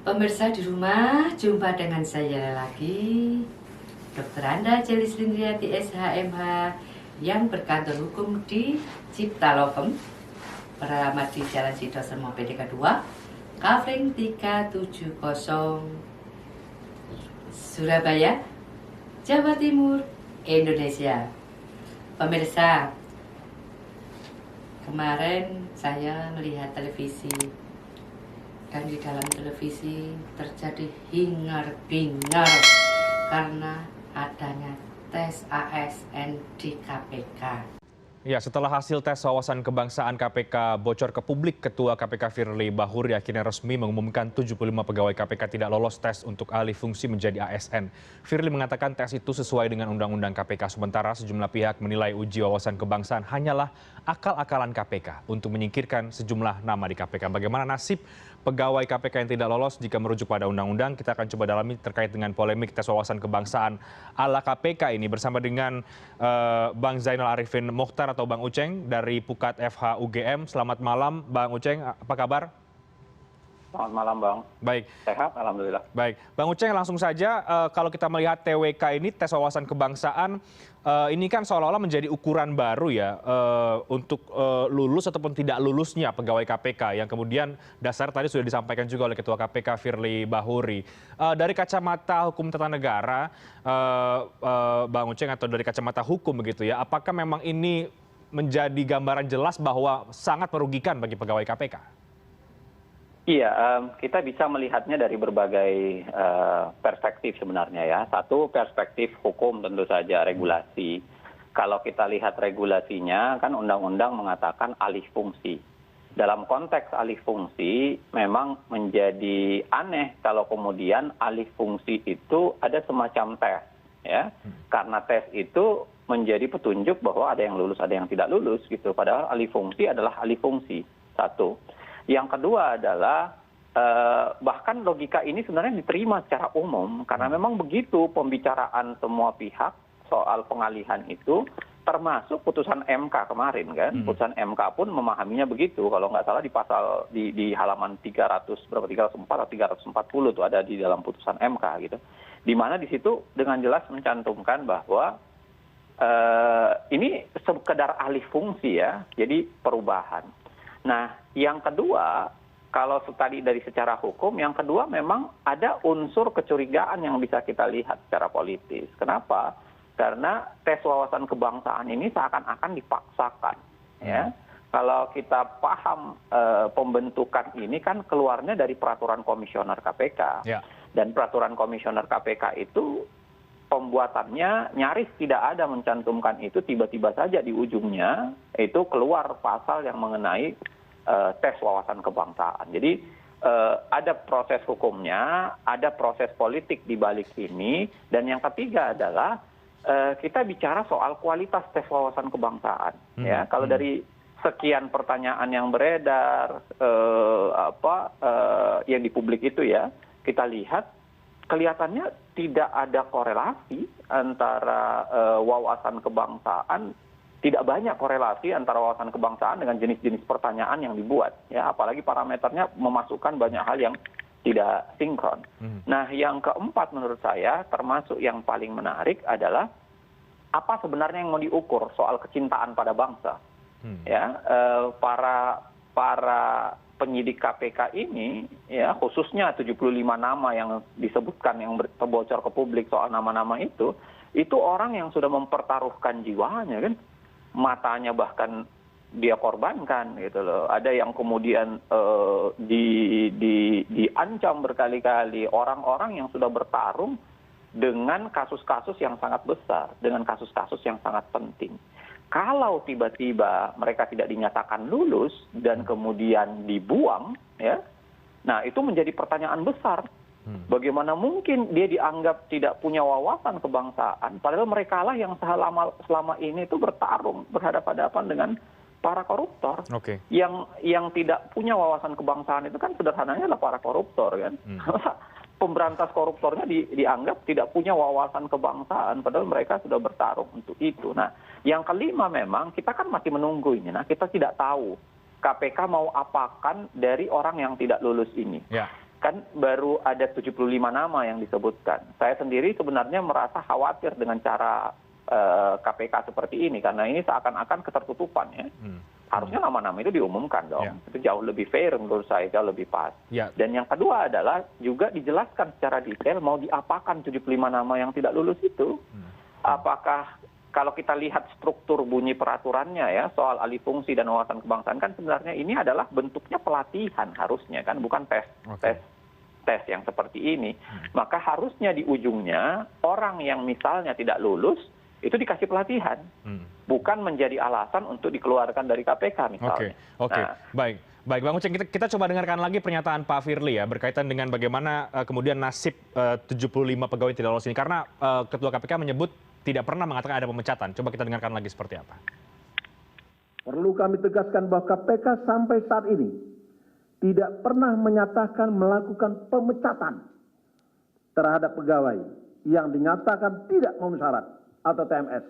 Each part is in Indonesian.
Pemirsa di rumah, jumpa dengan saya lagi, Dr. Anda Celis Lindriati SHMH yang berkantor hukum di Cipta Lokem, beralamat di Jalan Sidosermo PDK 2, Kavling 370, Surabaya, Jawa Timur, Indonesia. Pemirsa, kemarin saya melihat televisi. Dan di dalam televisi terjadi hingar-bingar karena adanya tes ASN di KPK. Ya, setelah hasil tes wawasan kebangsaan KPK bocor ke publik, Ketua KPK Firly Bahuri akhirnya resmi mengumumkan 75 pegawai KPK tidak lolos tes untuk alih fungsi menjadi ASN. Firly mengatakan tes itu sesuai dengan Undang-Undang KPK, sementara sejumlah pihak menilai uji wawasan kebangsaan hanyalah akal-akalan KPK untuk menyingkirkan sejumlah nama di KPK. Bagaimana nasib pegawai KPK yang tidak lolos jika merujuk pada undang-undang? Kita akan coba dalami terkait dengan polemik tes wawasan kebangsaan ala KPK ini bersama dengan Bang Zainal Arifin Mokhtar atau Bang Uceng dari Pukat FH UGM. Selamat malam Bang Uceng, apa kabar? Selamat malam Bang. Baik. Sehat, Alhamdulillah. Baik. Bang Uceng, langsung saja kalau kita melihat TWK ini, tes wawasan kebangsaan, ini kan seolah-olah menjadi ukuran baru ya untuk lulus ataupun tidak lulusnya pegawai KPK yang kemudian dasar tadi sudah disampaikan juga oleh Ketua KPK Firly Bahuri. Dari kacamata hukum tata negara, Bang Uceng, atau dari kacamata hukum begitu ya, apakah memang ini menjadi gambaran jelas bahwa sangat merugikan bagi pegawai KPK? Iya, kita bisa melihatnya dari berbagai perspektif sebenarnya ya. Satu, perspektif hukum tentu saja, regulasi. Kalau kita lihat regulasinya, kan undang-undang mengatakan alih fungsi. Dalam konteks alih fungsi, memang menjadi aneh kalau kemudian alih fungsi itu ada semacam tes. Ya. Karena tes itu menjadi petunjuk bahwa ada yang lulus, ada yang tidak lulus gitu. Padahal alih fungsi adalah alih fungsi. Satu. Yang kedua adalah bahkan logika ini sebenarnya diterima secara umum karena memang begitu pembicaraan semua pihak soal pengalihan itu, termasuk putusan MK kemarin kan. Putusan MK pun memahaminya begitu. Kalau nggak salah di pasal di halaman 300 berapa 304 atau 340 tuh ada di dalam putusan MK gitu. Di mana di situ dengan jelas mencantumkan bahwa ini sekedar alih fungsi ya, jadi perubahan. Nah, yang kedua, kalau tadi dari secara hukum, yang kedua memang ada unsur kecurigaan yang bisa kita lihat secara politis. Kenapa? Karena tes wawasan kebangsaan ini seakan-akan dipaksakan. Ya. Kalau kita paham pembentukan ini kan keluarnya dari peraturan komisioner KPK. Ya. Dan peraturan komisioner KPK itu pembuatannya nyaris tidak ada mencantumkan itu, tiba-tiba saja di ujungnya itu keluar pasal yang mengenai tes wawasan kebangsaan. Jadi ada proses hukumnya, ada proses politik di balik ini, dan yang ketiga adalah kita bicara soal kualitas tes wawasan kebangsaan. Ya, kalau dari sekian pertanyaan yang beredar, yang di publik itu ya, kita lihat kelihatannya tidak ada korelasi antara wawasan kebangsaan, tidak banyak korelasi antara wawasan kebangsaan dengan jenis-jenis pertanyaan yang dibuat. Ya, apalagi parameternya memasukkan banyak hal yang tidak sinkron. Nah, yang keempat menurut saya, termasuk yang paling menarik adalah apa sebenarnya yang mau diukur soal kecintaan pada bangsa. Ya, para penyidik KPK ini, ya khususnya 75 nama yang disebutkan yang terbocor ke publik soal nama-nama itu orang yang sudah mempertaruhkan jiwanya kan, matanya bahkan dia korbankan gitu loh. Ada yang kemudian diancam berkali-kali, orang-orang yang sudah bertarung dengan kasus-kasus yang sangat besar, dengan kasus-kasus yang sangat penting. Kalau tiba-tiba mereka tidak dinyatakan lulus dan kemudian dibuang, ya, nah itu menjadi pertanyaan besar. Bagaimana mungkin dia dianggap tidak punya wawasan kebangsaan, padahal mereka lah yang selama ini itu bertarung berhadapan-hadapan dengan para koruptor. Yang tidak punya wawasan kebangsaan itu kan sederhananya adalah para koruptor kan. Pemberantas koruptornya dianggap tidak punya wawasan kebangsaan, padahal mereka sudah bertarung untuk itu. Nah, yang kelima memang kita kan masih menunggu ini. Nah, kita tidak tahu KPK mau apakan dari orang yang tidak lulus ini. Ya. kan baru ada 75 nama yang disebutkan. Saya sendiri sebenarnya merasa khawatir dengan cara KPK seperti ini, karena ini seakan-akan ketertutupan ya. Harusnya nama-nama itu diumumkan dong. Itu jauh lebih fair menurut saya, jauh lebih pas. Dan yang kedua adalah juga dijelaskan secara detail mau diapakan 75 nama yang tidak lulus itu. Apakah kalau kita lihat struktur bunyi peraturannya ya soal alih fungsi dan wawasan kebangsaan, kan sebenarnya ini adalah bentuknya pelatihan harusnya kan, bukan tes yang seperti ini. Maka harusnya di ujungnya orang yang misalnya tidak lulus itu dikasih pelatihan, bukan menjadi alasan untuk dikeluarkan dari KPK misalnya. Oke. Baik Bang Uceng, kita coba dengarkan lagi pernyataan Pak Firly ya berkaitan dengan bagaimana kemudian nasib 75 pegawai tidak lolos ini, karena Ketua KPK menyebut tidak pernah mengatakan ada pemecatan. Coba kita dengarkan lagi seperti apa. Perlu kami tegaskan bahwa KPK sampai saat ini tidak pernah menyatakan melakukan pemecatan terhadap pegawai yang dinyatakan tidak memenuhi syarat atau TMS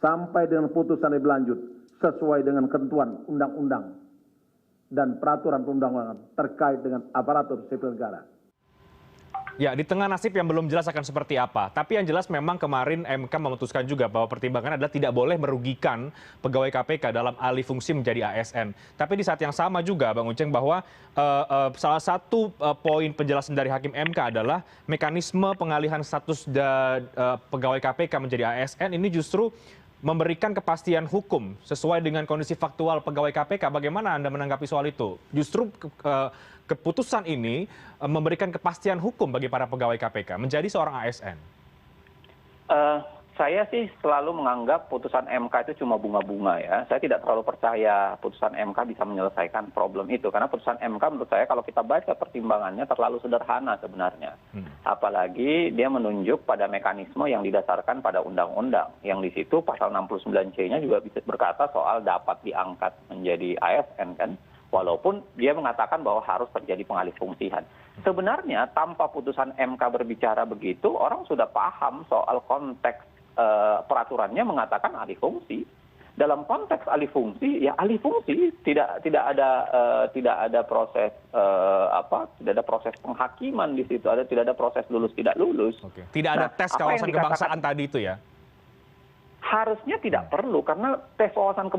sampai dengan putusan lebih lanjut sesuai dengan ketentuan undang-undang dan peraturan perundang-undangan terkait dengan aparatur sipil negara. Ya, di tengah nasib yang belum jelas akan seperti apa. Tapi yang jelas memang kemarin MK memutuskan juga bahwa pertimbangan adalah tidak boleh merugikan pegawai KPK dalam alih fungsi menjadi ASN. Tapi di saat yang sama juga Bang Uceng bahwa salah satu poin penjelasan dari Hakim MK adalah mekanisme pengalihan status pegawai KPK menjadi ASN ini justru memberikan kepastian hukum sesuai dengan kondisi faktual pegawai KPK. Bagaimana Anda menanggapi soal itu? Justru keputusan ini memberikan kepastian hukum bagi para pegawai KPK menjadi seorang ASN. Saya sih selalu menganggap putusan MK itu cuma bunga-bunga ya. Saya tidak terlalu percaya putusan MK bisa menyelesaikan problem itu. Karena putusan MK menurut saya kalau kita baca pertimbangannya terlalu sederhana sebenarnya. Apalagi dia menunjuk pada mekanisme yang didasarkan pada undang-undang. Yang di situ pasal 69C-nya juga bisa berkata soal dapat diangkat menjadi ASN kan. Walaupun dia mengatakan bahwa harus terjadi pengalih fungsian. Sebenarnya tanpa putusan MK berbicara begitu, orang sudah paham soal konteks peraturannya mengatakan alih fungsi. Dalam konteks alih fungsi, ya alih fungsi tidak ada proses tidak ada proses penghakiman di situ, tidak ada proses lulus tidak lulus. Tidak ada tes wawasan kebangsaan tadi itu ya? Harusnya tidak perlu, karena tes wawasan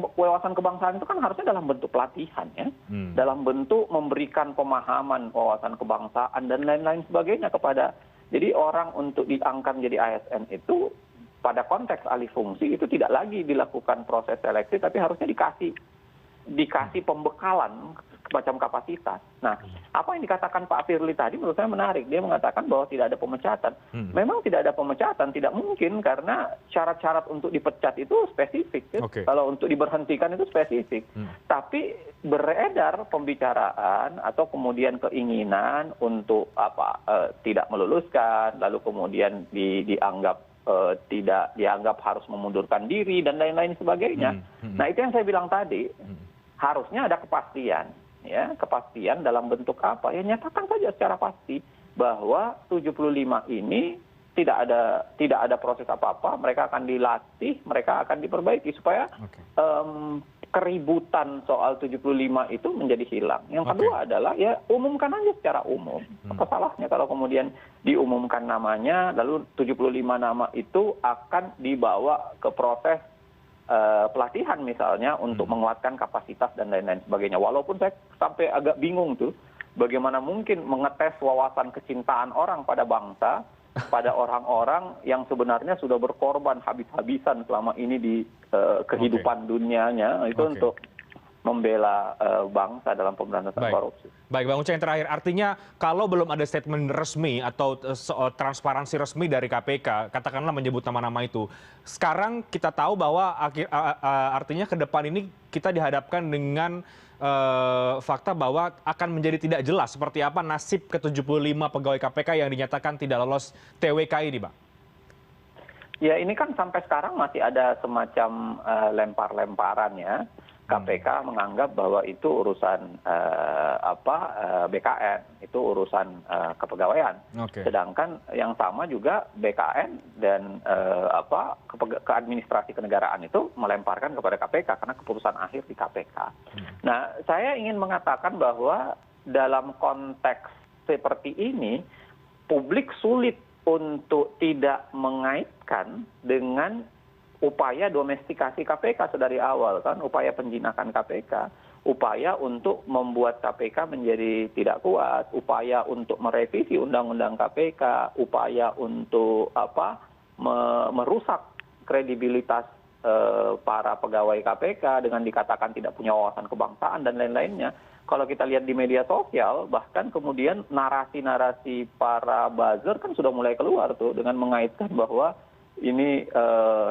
kebangsaan itu kan harusnya dalam bentuk pelatihan ya, dalam bentuk memberikan pemahaman wawasan kebangsaan dan lain-lain sebagainya kepada. Jadi orang untuk diangkat menjadi ASN itu pada konteks alih fungsi itu tidak lagi dilakukan proses seleksi, tapi harusnya dikasih pembekalan macam kapasitas. Nah, apa yang dikatakan Pak Firly tadi menurut saya menarik. Dia mengatakan bahwa tidak ada pemecatan. Memang tidak ada pemecatan, tidak mungkin karena syarat-syarat untuk dipecat itu spesifik. Ya? Kalau untuk diberhentikan itu spesifik. Tapi beredar pembicaraan atau kemudian keinginan untuk tidak meluluskan, lalu kemudian dianggap tidak dianggap harus memundurkan diri dan lain-lain sebagainya. Nah, itu yang saya bilang tadi. Harusnya ada kepastian. Ya, kepastian dalam bentuk apa? Ya nyatakan saja secara pasti bahwa 75 ini tidak ada proses apa-apa, mereka akan dilatih, mereka akan diperbaiki supaya keributan soal 75 itu menjadi hilang. Yang kedua adalah ya umumkan aja secara umum. Apa salahnya kalau kemudian diumumkan namanya, lalu 75 nama itu akan dibawa ke proses pelatihan misalnya untuk menguatkan kapasitas dan lain-lain sebagainya. Walaupun saya sampai agak bingung tuh, bagaimana mungkin mengetes wawasan kecintaan orang pada bangsa, pada orang-orang yang sebenarnya sudah berkorban habis-habisan selama ini di kehidupan dunianya, itu untuk membela bangsa dalam pemberantasan korupsi. Baik, Bang Uceng, yang terakhir, artinya kalau belum ada statement resmi atau transparansi resmi dari KPK, katakanlah menyebut nama-nama itu, sekarang kita tahu bahwa artinya ke depan ini kita dihadapkan dengan fakta bahwa akan menjadi tidak jelas seperti apa nasib ke-75 pegawai KPK yang dinyatakan tidak lolos TWK ini, Bang. Ya, ini kan sampai sekarang masih ada semacam lempar-lemparan ya. KPK menganggap bahwa itu urusan BKN, itu urusan kepegawaian. Sedangkan yang sama juga BKN dan ke administrasi kenegaraan itu melemparkan kepada KPK karena keputusan akhir di KPK. Nah, saya ingin mengatakan bahwa dalam konteks seperti ini, publik sulit untuk tidak mengaitkan dengan upaya domestikasi KPK sedari awal, kan, upaya penjinakan KPK, upaya untuk membuat KPK menjadi tidak kuat, upaya untuk merevisi undang-undang KPK, upaya untuk merusak kredibilitas para pegawai KPK dengan dikatakan tidak punya wawasan kebangsaan dan lain-lainnya. Kalau kita lihat di media sosial, bahkan kemudian narasi-narasi para buzzer kan sudah mulai keluar tuh dengan mengaitkan bahwa ini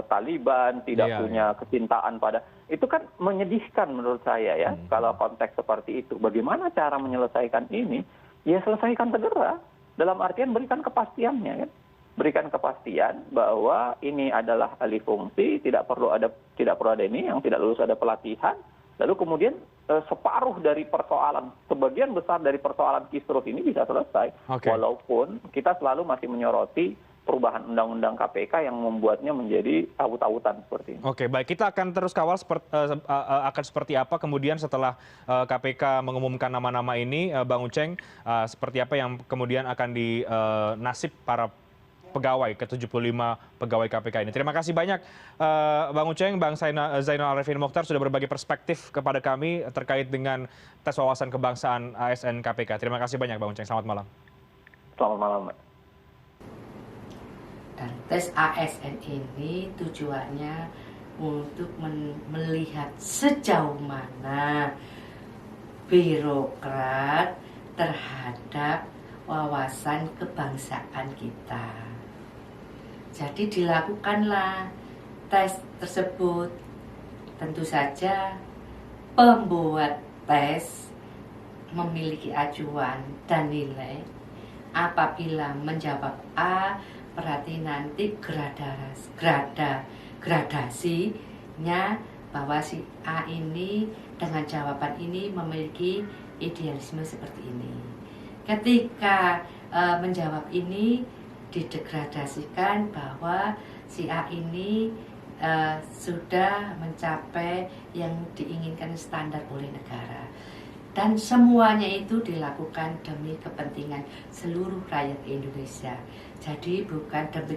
Taliban tidak punya kecintaan pada, itu kan menyedihkan menurut saya ya, kalau konteks seperti itu. Bagaimana cara menyelesaikan ini? Ya selesaikan segera, dalam artian berikan kepastiannya kan. Berikan kepastian bahwa ini adalah alih fungsi, tidak perlu ada ini yang tidak lulus ada pelatihan. Lalu kemudian separuh dari persoalan, sebagian besar dari persoalan kisruh ini bisa selesai. Walaupun kita selalu masih menyoroti perubahan undang-undang KPK yang membuatnya menjadi awut-awutan seperti ini. Oke, baik, kita akan terus kawal akan seperti apa kemudian setelah KPK mengumumkan nama-nama ini, Bang Uceng, seperti apa yang kemudian akan nasib para pegawai ke-75 pegawai KPK ini. Terima kasih banyak Bang Uceng, Bang Zainal Arifin Mokhtar sudah berbagi perspektif kepada kami terkait dengan tes wawasan kebangsaan ASN KPK. Terima kasih banyak Bang Uceng, selamat malam. Selamat malam, Mbak. Dan tes ASN ini tujuannya untuk melihat sejauh mana birokrat terhadap wawasan kebangsaan kita. Jadi dilakukanlah tes tersebut. Tentu saja pembuat tes memiliki acuan dan nilai. Apabila menjawab A, berarti nanti gradasinya bahwa si A ini dengan jawaban ini memiliki idealisme seperti ini. Ketika menjawab ini didegradasikan bahwa si A ini sudah mencapai yang diinginkan standar oleh negara. Dan semuanya itu dilakukan demi kepentingan seluruh rakyat Indonesia. Jadi bukan demi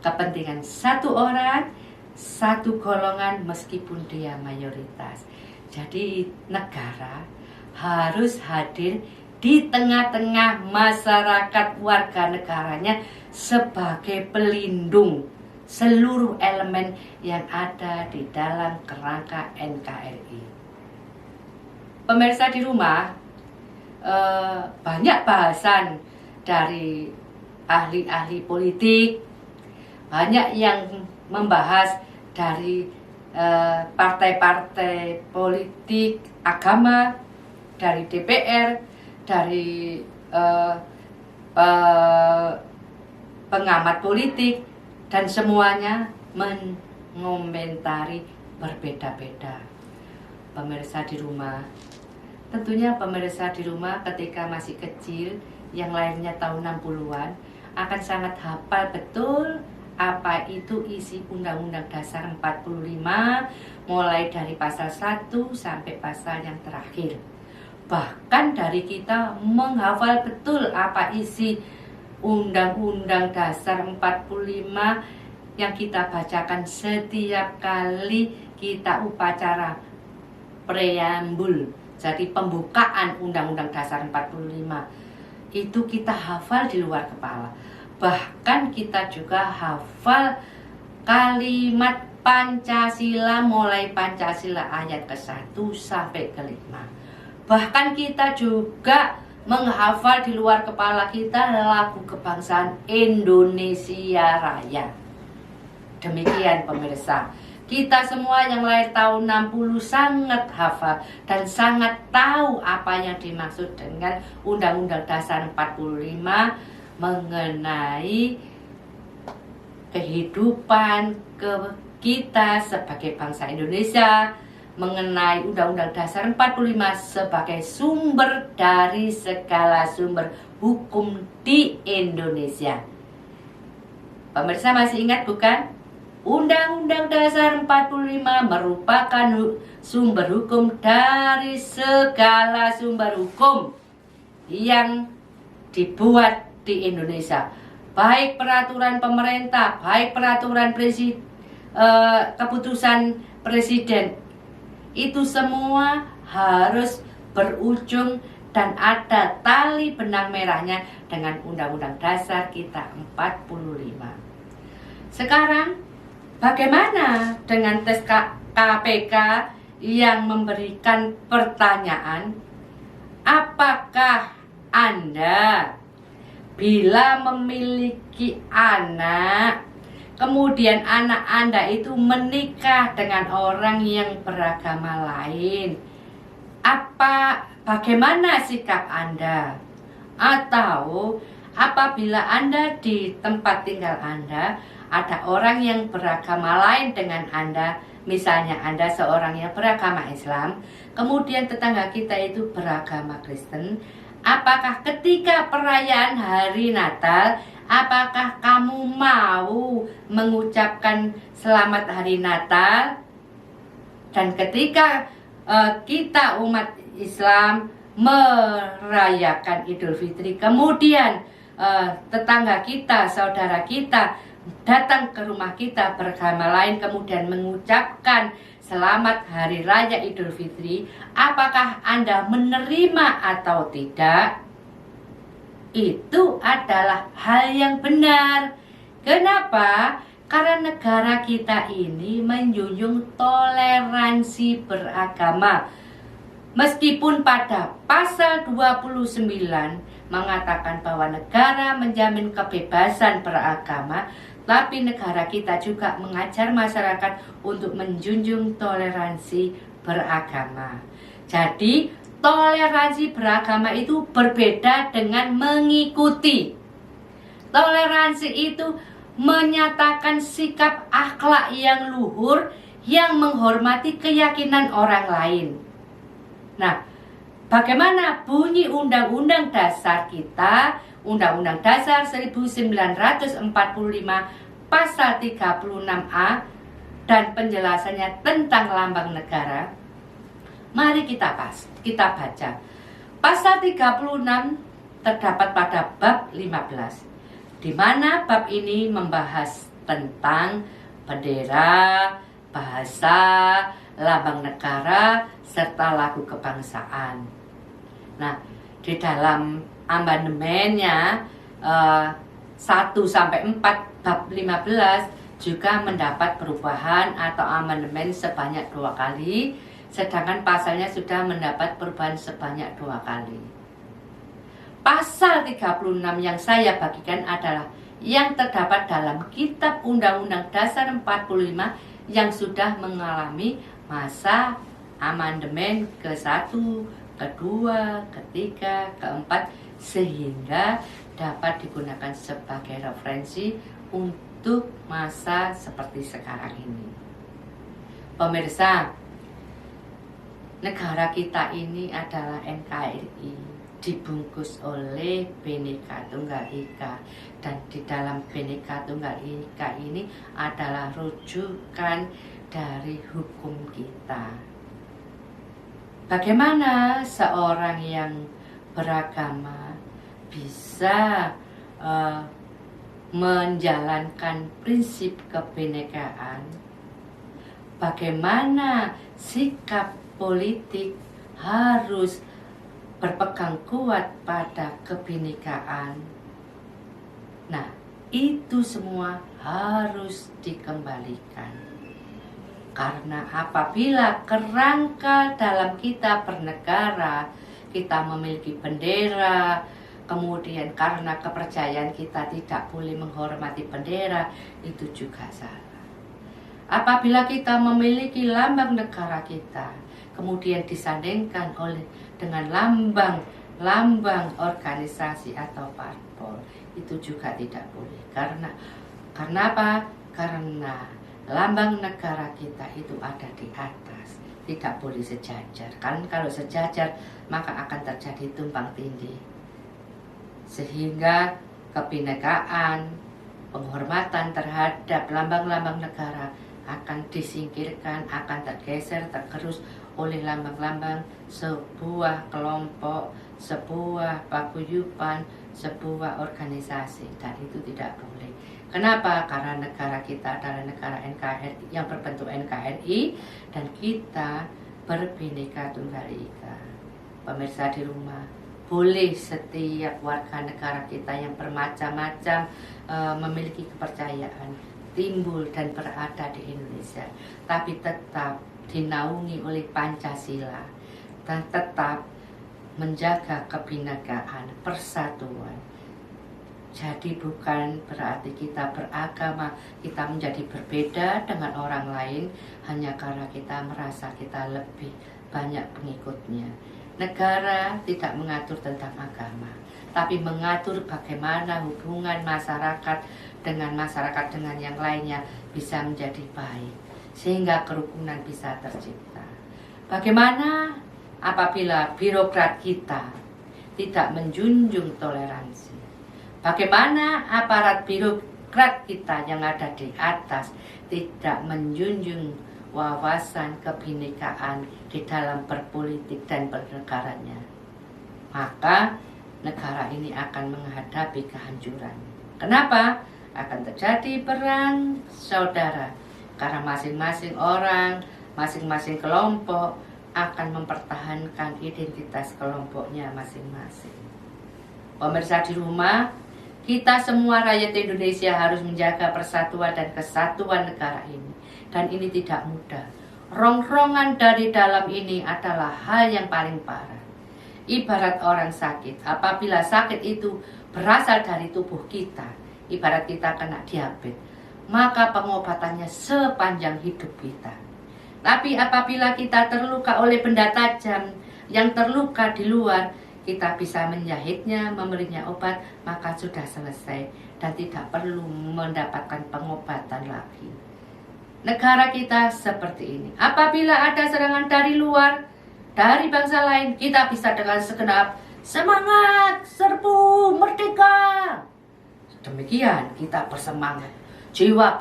kepentingan satu orang, satu golongan meskipun dia mayoritas. Jadi negara harus hadir di tengah-tengah masyarakat warga negaranya sebagai pelindung seluruh elemen yang ada di dalam kerangka NKRI. Pemirsa di rumah, banyak bahasan dari ahli-ahli politik, banyak yang membahas dari partai-partai politik, agama, dari DPR, dari pengamat politik, dan semuanya mengomentari berbeda-beda. Pemirsa di rumah, tentunya pemirsa di rumah ketika masih kecil, yang lainnya tahun 60-an, akan sangat hafal betul apa itu isi Undang-Undang Dasar 45, mulai dari pasal 1 sampai pasal yang terakhir. Bahkan dari kita menghafal betul apa isi Undang-Undang Dasar 45 yang kita bacakan setiap kali kita upacara preambul, jadi pembukaan Undang-Undang Dasar 45. Itu kita hafal di luar kepala. Bahkan kita juga hafal kalimat Pancasila, mulai Pancasila ayat ke-1 sampai ke-5. Bahkan kita juga menghafal di luar kepala kita lagu kebangsaan Indonesia Raya. Demikian pemirsa, kita semua yang lahir tahun 60 sangat hafal dan sangat tahu apa yang dimaksud dengan Undang-Undang Dasar 45 mengenai kehidupan kita sebagai bangsa Indonesia, mengenai Undang-Undang Dasar 45 sebagai sumber dari segala sumber hukum di Indonesia. Pemirsa masih ingat bukan? Undang-Undang Dasar 45 merupakan sumber hukum dari segala sumber hukum yang dibuat di Indonesia, baik peraturan pemerintah, baik peraturan keputusan presiden, itu semua harus berujung dan ada tali benang merahnya dengan Undang-Undang Dasar kita 45. Sekarang bagaimana dengan tes KPK yang memberikan pertanyaan, apakah Anda bila memiliki anak, kemudian anak Anda itu menikah dengan orang yang beragama lain, bagaimana sikap Anda? Atau apabila Anda di tempat tinggal Anda ada orang yang beragama lain dengan Anda, misalnya Anda seorang yang beragama Islam, kemudian tetangga kita itu beragama Kristen, apakah ketika perayaan hari Natal, apakah kamu mau mengucapkan selamat hari Natal? Dan ketika kita umat Islam merayakan Idul Fitri, kemudian tetangga kita, saudara kita datang ke rumah kita beragama lain, kemudian mengucapkan selamat hari raya Idul Fitri, apakah Anda menerima atau tidak? Itu adalah hal yang benar. Kenapa? Karena negara kita ini menjunjung toleransi beragama. Meskipun pada pasal 29 mengatakan bahwa negara menjamin kebebasan beragama, tapi negara kita juga mengajar masyarakat untuk menjunjung toleransi beragama. Jadi, toleransi beragama itu berbeda dengan mengikuti. Toleransi itu menyatakan sikap akhlak yang luhur yang menghormati keyakinan orang lain. Nah, bagaimana bunyi Undang-Undang Dasar kita, Undang-Undang Dasar 1945 pasal 36A dan penjelasannya tentang lambang negara? Mari kita baca. Pasal 36 terdapat pada bab 15, di mana bab ini membahas tentang bendera, bahasa, lambang negara, serta lagu kebangsaan. Nah, di dalam amandemennya 1-4 bab 15 juga mendapat perubahan atau amandemen sebanyak 2 kali, sedangkan pasalnya sudah mendapat perubahan sebanyak 2 kali. Pasal 36 yang saya bagikan adalah yang terdapat dalam Kitab Undang-Undang Dasar 45 yang sudah mengalami masa amandemen ke-1, ke-2, ke-3, ke-4, sehingga dapat digunakan sebagai referensi untuk masa seperti sekarang ini. Pemirsa, negara kita ini adalah NKRI, dibungkus oleh Bhinneka Tunggal Ika, dan di dalam Bhinneka Tunggal Ika ini adalah rujukan dari hukum kita. Bagaimana seorang yang beragama bisa menjalankan prinsip kebinekaan? Bagaimana sikap politik harus berpegang kuat pada kebinekaan? Nah, itu semua harus dikembalikan. Karena apabila kerangka dalam kita bernegara, kita memiliki bendera, kemudian karena kepercayaan kita tidak boleh menghormati bendera, itu juga salah. Apabila kita memiliki lambang negara kita, kemudian disandingkan dengan lambang organisasi atau parpol, itu juga tidak boleh. Karena apa? Karena lambang negara kita itu ada di atas, tidak boleh sejajar. Kan kalau sejajar maka akan terjadi tumpang tindih, sehingga kebinekaan, penghormatan terhadap lambang-lambang negara akan disingkirkan, akan tergeser, tergerus oleh lambang-lambang sebuah kelompok, sebuah paguyuban, sebuah organisasi, dan itu tidak boleh. Kenapa? Karena negara kita adalah negara NKRI yang berbentuk NKRI dan kita berbhinneka tunggal ika. Pemirsa di rumah, boleh setiap warga negara kita yang bermacam-macam memiliki kepercayaan timbul dan berada di Indonesia, tapi tetap dinaungi oleh Pancasila dan tetap menjaga kebhinnekaan, persatuan. Jadi bukan berarti kita beragama, kita menjadi berbeda dengan orang lain hanya karena kita merasa kita lebih banyak pengikutnya. Negara tidak mengatur tentang agama, tapi mengatur bagaimana hubungan masyarakat dengan yang lainnya bisa menjadi baik, sehingga kerukunan bisa tercipta. Bagaimana apabila birokrat kita tidak menjunjung toleransi? Bagaimana aparat birokrat kita yang ada di atas tidak menjunjung wawasan kebhinekaan di dalam berpolitik dan bernegaranya? Maka negara ini akan menghadapi kehancuran. Kenapa? Akan terjadi perang saudara, karena masing-masing orang, masing-masing kelompok akan mempertahankan identitas kelompoknya masing-masing. Pemirsa di rumah, kita semua rakyat Indonesia harus menjaga persatuan dan kesatuan negara ini. Dan ini tidak mudah. Rongrongan dari dalam ini adalah hal yang paling parah. Ibarat orang sakit, apabila sakit itu berasal dari tubuh kita, ibarat kita kena diabetes, maka pengobatannya sepanjang hidup kita. Tapi apabila kita terluka oleh benda tajam yang terluka di luar, kita bisa menjahitnya, memberinya obat, maka sudah selesai dan tidak perlu mendapatkan pengobatan lagi. Negara kita seperti ini. Apabila ada serangan dari luar, dari bangsa lain, kita bisa dengan segenap semangat, serbu, merdeka. Demikian kita bersemangat. Jiwa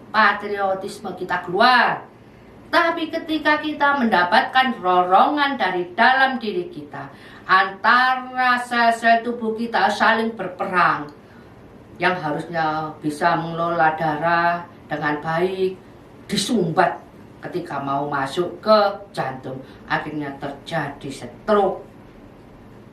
patriotisme kita keluar. Tapi ketika kita mendapatkan dorongan dari dalam diri kita, antara sel-sel tubuh kita saling berperang, yang harusnya bisa mengelola darah dengan baik, disumbat ketika mau masuk ke jantung, akhirnya terjadi stroke.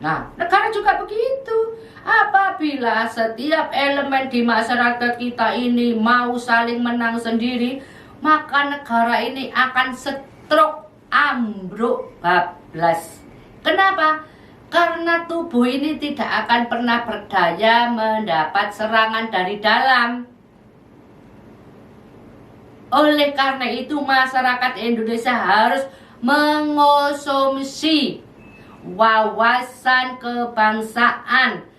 Nah, negara juga begitu. Apabila setiap elemen di masyarakat kita ini mau saling menang sendiri, maka negara ini akan stroke, ambruk, bablas. Kenapa? Karena tubuh ini tidak akan pernah berdaya mendapat serangan dari dalam. Oleh karena itu masyarakat Indonesia harus mengonsumsi wawasan kebangsaan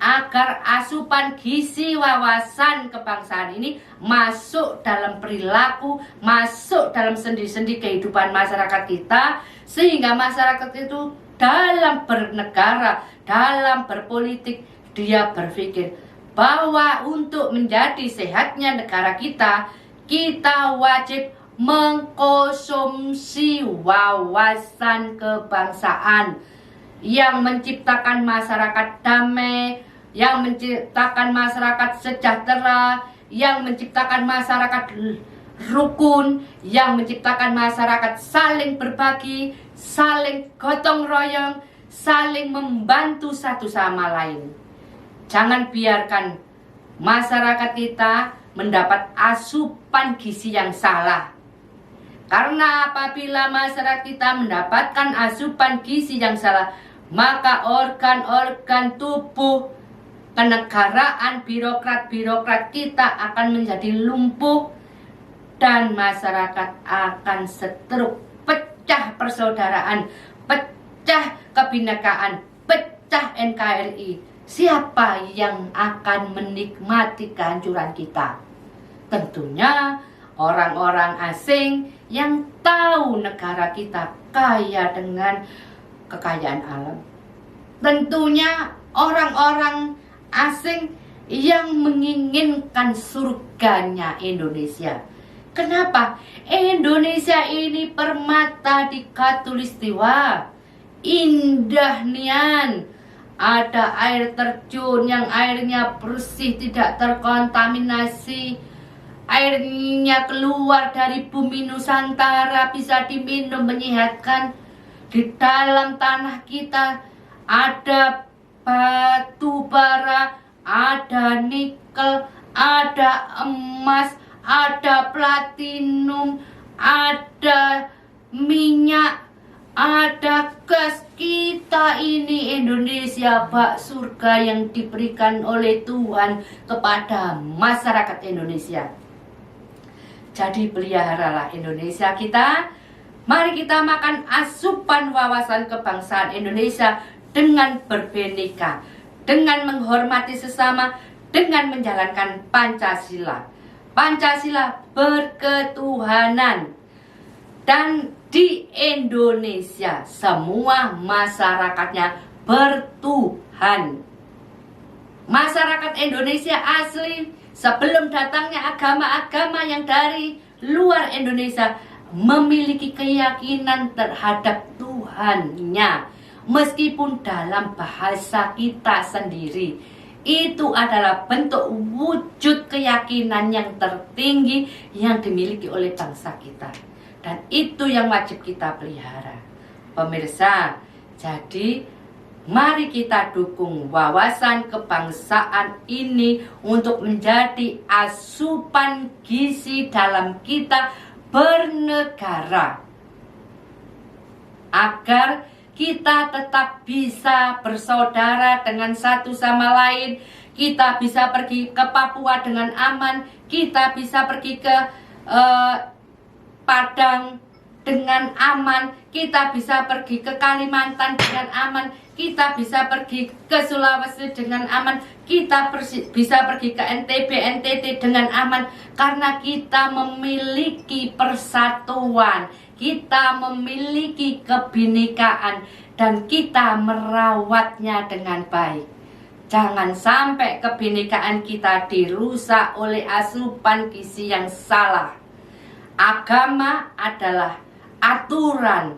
agar asupan gizi wawasan kebangsaan ini masuk dalam perilaku, masuk dalam sendi-sendi kehidupan masyarakat kita, sehingga masyarakat itu dalam bernegara, dalam berpolitik, dia berpikir bahwa untuk menjadi sehatnya negara kita, kita wajib mengkonsumsi wawasan kebangsaan yang menciptakan masyarakat damai, yang menciptakan masyarakat sejahtera, yang menciptakan masyarakat rukun, yang menciptakan masyarakat saling berbagi, saling gotong royong, saling membantu satu sama lain. Jangan biarkan masyarakat kita mendapat asupan gizi yang salah. Karena apabila masyarakat kita mendapatkan asupan gizi yang salah, maka organ-organ tubuh kenegaraan birokrat-birokrat kita akan menjadi lumpuh dan masyarakat akan stroke, pecah persaudaraan, pecah kebhinekaan, pecah NKRI. Siapa yang akan menikmati kehancuran kita? Tentunya orang-orang asing yang tahu negara kita kaya dengan kekayaan alam. Tentunya orang-orang asing yang menginginkan surganya Indonesia. Kenapa? Indonesia ini permata di Katulistiwa. Indah nian. Ada air terjun yang airnya bersih, tidak terkontaminasi. Airnya keluar dari bumi Nusantara, bisa diminum, menyehatkan. Di dalam tanah kita ada batu bara, ada nikel, ada emas, ada platinum, ada minyak, ada gas. Kita ini Indonesia, bak surga yang diberikan oleh Tuhan kepada masyarakat Indonesia. Jadi peliharalah Indonesia kita. Mari kita makan asupan wawasan kebangsaan Indonesia dengan berbineka, dengan menghormati sesama, dengan menjalankan Pancasila. Pancasila berketuhanan. Dan di Indonesia semua masyarakatnya bertuhan. Masyarakat Indonesia asli sebelum datangnya agama-agama yang dari luar Indonesia memiliki keyakinan terhadap Tuhannya. Meskipun dalam bahasa kita sendiri, itu adalah bentuk wujud keyakinan yang tertinggi yang dimiliki oleh bangsa kita. Dan itu yang wajib kita pelihara. Pemirsa, jadi mari kita dukung wawasan kebangsaan ini untuk menjadi asupan gizi dalam kita bernegara. Agar kita tetap bisa bersaudara dengan satu sama lain. Kita bisa pergi ke Papua dengan aman. Kita bisa pergi ke Padang dengan aman, kita bisa pergi ke Kalimantan dengan aman, kita bisa pergi ke Sulawesi dengan aman, kita bisa pergi ke NTT dengan aman, karena kita memiliki persatuan, kita memiliki kebinekaan, dan kita merawatnya dengan baik. Jangan sampai kebinekaan kita dirusak oleh asupan gizi yang salah. Agama adalah aturan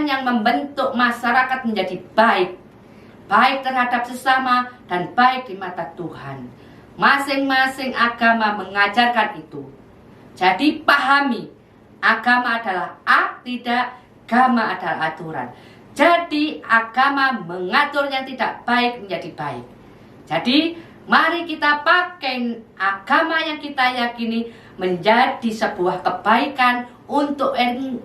yang membentuk masyarakat menjadi baik terhadap sesama dan baik di mata Tuhan. Masing-masing agama mengajarkan itu. Jadi pahami, agama adalah tidak, agama adalah aturan. Jadi agama mengatur yang tidak baik menjadi baik. Jadi mari kita pakai agama yang kita yakini menjadi sebuah kebaikan untuk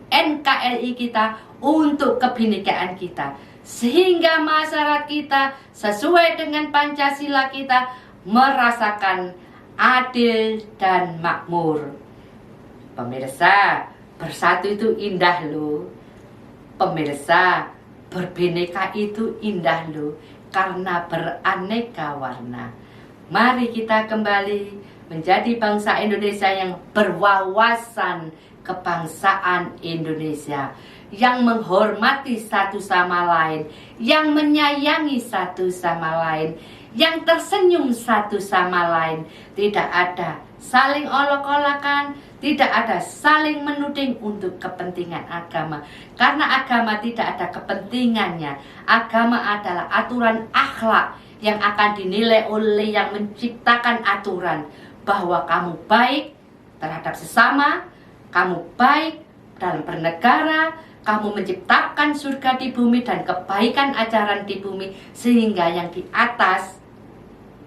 NKRI kita, untuk kebinekaan kita. Sehingga masyarakat kita sesuai dengan Pancasila kita merasakan adil dan makmur. Pemirsa, bersatu itu indah loh. Pemirsa, berbineka itu indah loh, karena beraneka warna. Mari kita kembali menjadi bangsa Indonesia yang berwawasan kebangsaan Indonesia, yang menghormati satu sama lain, yang menyayangi satu sama lain, yang tersenyum satu sama lain. Tidak ada saling olok-olokan, tidak ada saling menuding untuk kepentingan agama. Karena agama tidak ada kepentingannya. Agama adalah aturan akhlak yang akan dinilai oleh yang menciptakan aturan. Bahwa kamu baik terhadap sesama, kamu baik dalam bernegara, kamu menciptakan surga di bumi dan kebaikan ajaran di bumi, sehingga yang di atas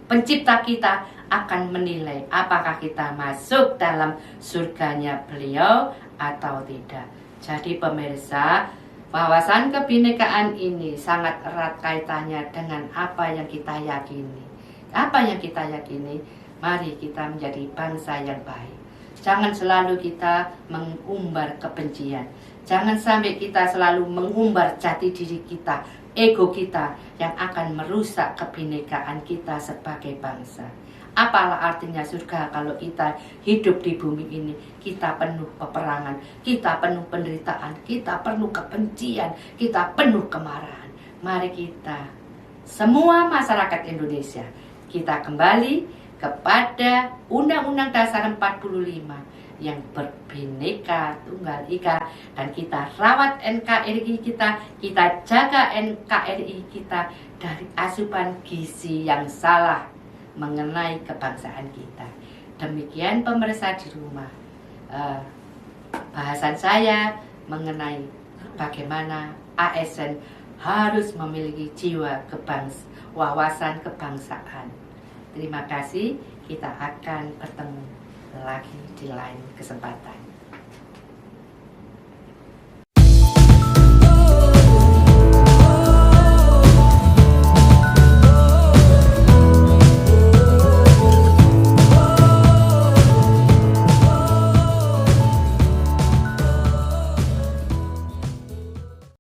pencipta kita akan menilai apakah kita masuk dalam surganya beliau atau tidak. Jadi pemirsa, wawasan kebinekaan ini sangat erat kaitannya dengan apa yang kita yakini. Apa yang kita yakini? Mari kita menjadi bangsa yang baik. Jangan selalu kita mengumbar kebencian. Jangan sampai kita selalu mengumbar jati diri kita, ego kita, yang akan merusak kebinekaan kita sebagai bangsa. Apalah artinya surga kalau kita hidup di bumi ini, kita penuh peperangan, kita penuh penderitaan, kita penuh kebencian, kita penuh kemarahan. Mari kita, semua masyarakat Indonesia, kita kembali kepada Undang-Undang Dasar 45 yang berbineka tunggal ika, dan kita rawat NKRI kita jaga NKRI kita dari asupan gizi yang salah mengenai kebangsaan kita. Demikian pemirsa di rumah, bahasan saya mengenai bagaimana ASN harus memiliki jiwa wawasan kebangsaan. Terima kasih, kita akan bertemu lagi di lain kesempatan.